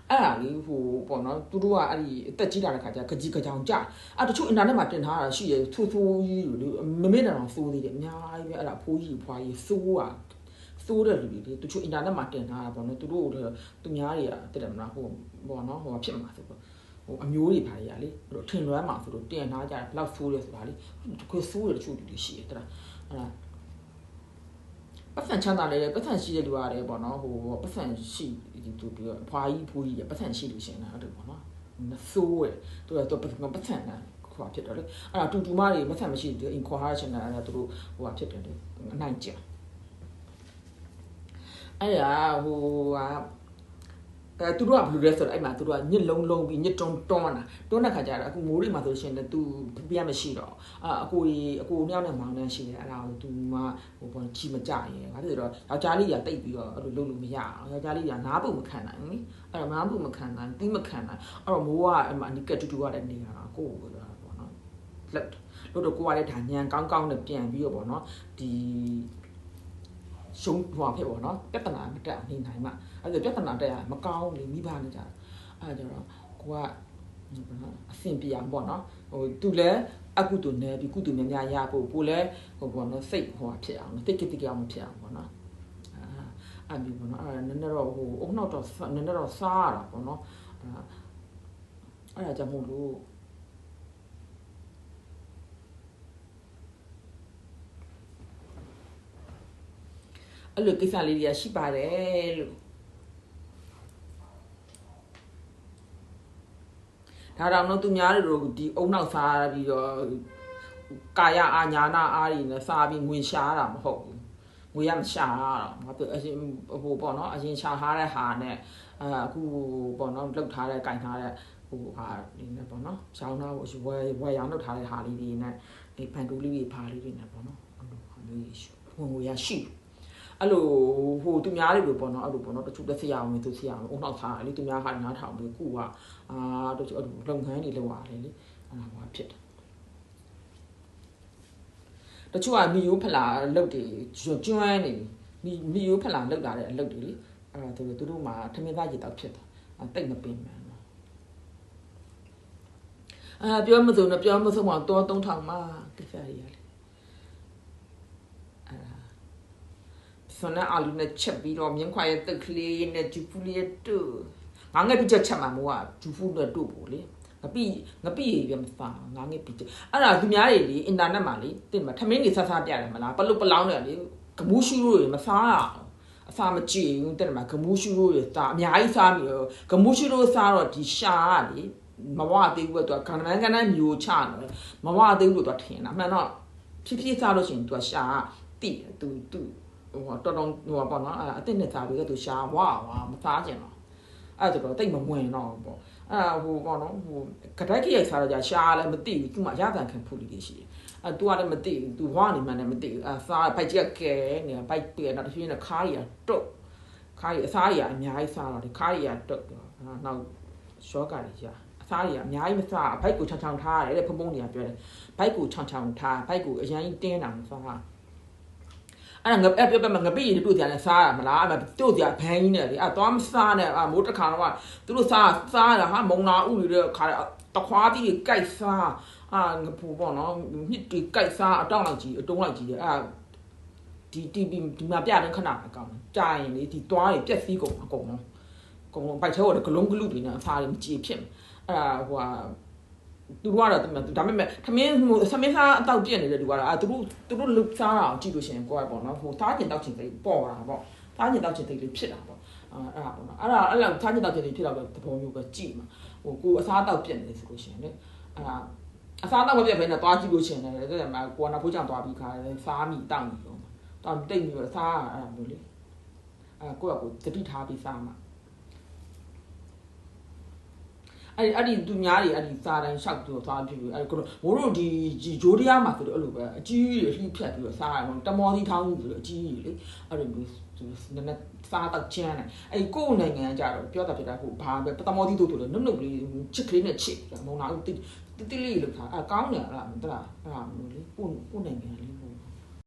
Ali who Bono, Tudua Ali, Tajida Kaja, Kajika Janja. At the two in Anamatin, she is two you, Mamina through the Nya, Pui, Pui, Sua, Sura, to two in Anamatin, Bono, to do the Nyaria, to them, Bono, or Pima. A mule payali, tin rama for the day and I love foolish valley, to go through the truth this year. But then Chana, but then she do a bono, who but then she to be a pie, pui, but then she is in a bono. So, to a top of but then quartet. To marry, but then she inquiration and to what it 90. I who tu dua blue rest ai mà tu dua nhit long bị nhit trong à to na kha ja aku ngori ma so shin ne tu pian ma shi do aku nyaw ne mang ne shi ne ala tu ma ho bon chi ma ja yin ba lo do yaw ja li ya tai pi do lo lo ma ya yaw ja li ya na bu ma khan nai ni ai ma bu ma khan nai ti ma khan nai ai do mo wa ai ma ni ket tu wa de ne ha ko bo no let လို့တော့ကိုကလည်းဒါညံကောင်းနဲ့ပြန်ပြီးတော့ပေါ့နော်ဒီရှုံးဟိုဖြစ်ပေါ့နော်ပြဿနာမတက်နေနိုင်မှာအဲ့ဒါပြဿနာတက်ရမကောင်းလေမိဘနဲ့ကြာအဲ့ဒါကြတော့ကိုကအဆင်ပြေအောင်ပေါ့နော်ဟိုသူလည်းအကုတုနဲ့ပြီးကုတုများရဖို့ကိုလည်းဟိုပေါ့နော်စိတ်ဟိုဖြစ်အောင်တိတ်တိတ်အောင်မဖြစ်အောင်ပေါ့နော်အဲ့ဒီပေါ့နော်အဲ့နည်းနည်းတော့ဟိုအုံနောက်တော့နည်းနည်းတော့စားရတာပေါ့နော်အဲ့ဒါကြောင့်မို့လို့အဲ့လိုကိစ္စလေးတွေရှိပါတယ်လို့ဒါတော့တော့သူများတို့ဒီအုံနောက်စားပြီးတော့ကာယအာညာနာအားတွေနဲ့စားပြီးငွေရှားတာမဟုတ်ဘူးငွေရမရှားတော့ငါတို့အရင်ဟိုပေါ့နော်အရင်ရှားထားတဲ့ဟာနဲ့အခုပေါ့နော်လောက်ထားတဲ့ကင်ထားတဲ့ဟိုဟာဒီနဲ့ပေါ့နော်ရှောင်းသားကိုဝယ်ရောင်းလောက်ထားတဲ့ဟာလေးတွေနဲ့ဒီဖန်တူလေးတွေဖားလေးတွေနဲ့ပေါ့နော်အဲ့လိုဟာလေးငွေရရှိအဲ့လိုဟိုသူများတွေလို့ပေါ့နော်အဲ့လိုပေါ့နော်တချို့တစ်ဆရာအောင်သူဆရာအောင်အုံနောက်ထားလေသူများဟာနားထောင်ပြီးကုကတချို့လုပ်ငန်းတွေလုပ်ရတယ်လေအဲ့ဒါဘာဖြစ်တယ်တချို့ကမီယိုဖလာလုပ်တွေကျွမ်းနေမီယိုဖလာလုပ်လာတဲ့အလုပ်တွေလေအဲ့ဒါသူတို့မှာထမင်းသားရည်တောက်ဖြစ်တာတိတ်မပင်မှန်ပြောမစုံတော့ပြောမစုံအောင်တော့3000မှာကိစ္စတွေရလေဆွမ်းအာလူနဲ့ချက်ပြီးတော့မြင်းခွာရဲ့တက်ကလေးနဲ့ဂျူဖူလေးတို့ငါငယ်ပြချက်မှာမို့ကဂျူဖူနဲ့တို့ပို့လေငပိရမစားငါငယ်ပြချက်အဲ့ဒါသူများတွေလေအင်တာနက်မှာလေတင်မှာထမင်းတွေဆဆပြတယ်မလားပလုတ်ပလောင်းတယ်လေဂမူးရှူရိုးတွေမစားရအောင်အစာမကြည့်ဘူးတဲ့မှာဂမူးရှူရိုးတွေစားအများကြီးစားပြီးတော့ဂမူးရှူရိုးစားတော့ဒီရှာကလေမဝသေးဘူးတော့ခန္ဓာကန်းမျိုးချတယ်မဝသေးဘူးလို့တော့ထင်တာမှန်တော့ဖြည်းဖြည်းစားလို့ရှိရင်သူကရှာတိတယ်သူဟိုတော်ဟိုပေါ့နော်အစ်နဲ့စားပြီးတော့သူရှာဝါမစားကြင်တော့အဲ့ဒါတော့တိတ်မဝင်တော့ပေါ့အဲ့ဟိုပေါ့နော်ဟိုကတိုက်ကြီးရိုက်စားတော့ရှာလည်းမသိဘူးသူမှရကန်ခံဖို့လေးရှိတယ်အဲ့သူကလည်းမသိဘူးသူဝါနေမှလည်းမသိဘူးစားပိုက်ကြက်ကဲနေပိုက်ပြတော့တဖြည်းနဲ့ခါးရီတုတ်ခါးရီအစားရီအများကြီးစားတော့ဒီခါးရီတုတ်နောက်ရှော့ကာရီအစားရီအများကြီးမစားဘိုက်ကိုချောင်ချောင်ထားရတယ်ဖုံဖုံတွေကပြောတယ်ဘိုက်ကိုချောင်ချောင်ထားဘိုက်ကိုအရင်တင်းတာမစားအဲ့ငါပြောငါပြည့်တို့ကြတယ်စားရမလားအဲ့တို့ကြဘန်းကြီးနဲ့လေအဲ့သွားမစားနဲ့မိုးတစ်ခါတော့သူတို့စားရဟာမုံနာဥတွေခါတခွားကြီးကြိုက်စားငါပူပေါ့နော်ညစ်တွေကြိုက်စားအတောင်းလိုက်ကြီးအတုံးလိုက်ကြီးအဲ့ဒီမှာပြတဲ့ခဏအကောင်ကြာရင်လေဒီသွားတွေပြက်စီးကုန်အကုန်လုံးပိုက်ထဲတော့ဂလုံးဂလူတွေနဲ့အစားတွေမကြည့်ဖြစ်အဲ့ဟိုသူတို့ကတော့ဒါပေမဲ့ခမင်းစားအတောက်ပြက်နေတဲ့လူကတော့သူတို့လုစားတာအောင်ကြည့်လို့ရှိရင်ကိုယ်ကပေါ့နော်ဟိုသားကျင်တောက်ချင်သိပေါ်တာပေါ့သားကျင်တောက်ချင်သိလေးဖြစ်တာပေါ့အဲ့ဒါပေါ့နော်အဲ့လောက်သားကျင်တောက်ချင်သိဖြစ်တော့သဘောမျိုးပဲကြည့်မှာဟိုကိုအစားတောက်ပြက်နေဆိုလို့ရှိရင်လေအဲ့ဒါအစားတောက်မပြက်ဘဲနဲ့သွားကြည့်လို့ရှိရင်လည်းတဲ့မှာကိုကနာဖိုးချောင်သွားပြီးခါစားမိတောက်နေတော့တောက်တိတ်ပြီးတော့စားအဲ့ဒါမျိုးလေကိုကတတိထားပြီးစားမှာအဲ့ဒီသူများတွေအဲ့ဒီစားတိုင်းရှောက်ပြီးတော့သွားဖြစ်ပြီးအဲ့ကိုမိုးတို့ဒီဂျိုးတရားမှာဆိုတော့အဲ့လိုပဲအကြီးကြီးလှိဖြတ်ပြီးတော့စားရအောင်တမောစီထောင်းဆိုတော့အကြီးကြီးလေအဲ့လိုမျိုးနည်းနည်းစားတော့ကျန်းတယ်အဲ့ကိုယ်နိုင်ငံကြတော့ပြောတာဖြစ်တာဟိုဘာပဲတမောစီတို့ဆိုတော့နုပ်လေးချစ်ကလေးနဲ့ချစ်မုံနာတိလေးလောက်ထားအဲ့ကောင်းတယ်အဲ့ဒါမတလားအဲ့ဒါမျိုးလေကိုယ်နိုင်ငံလေး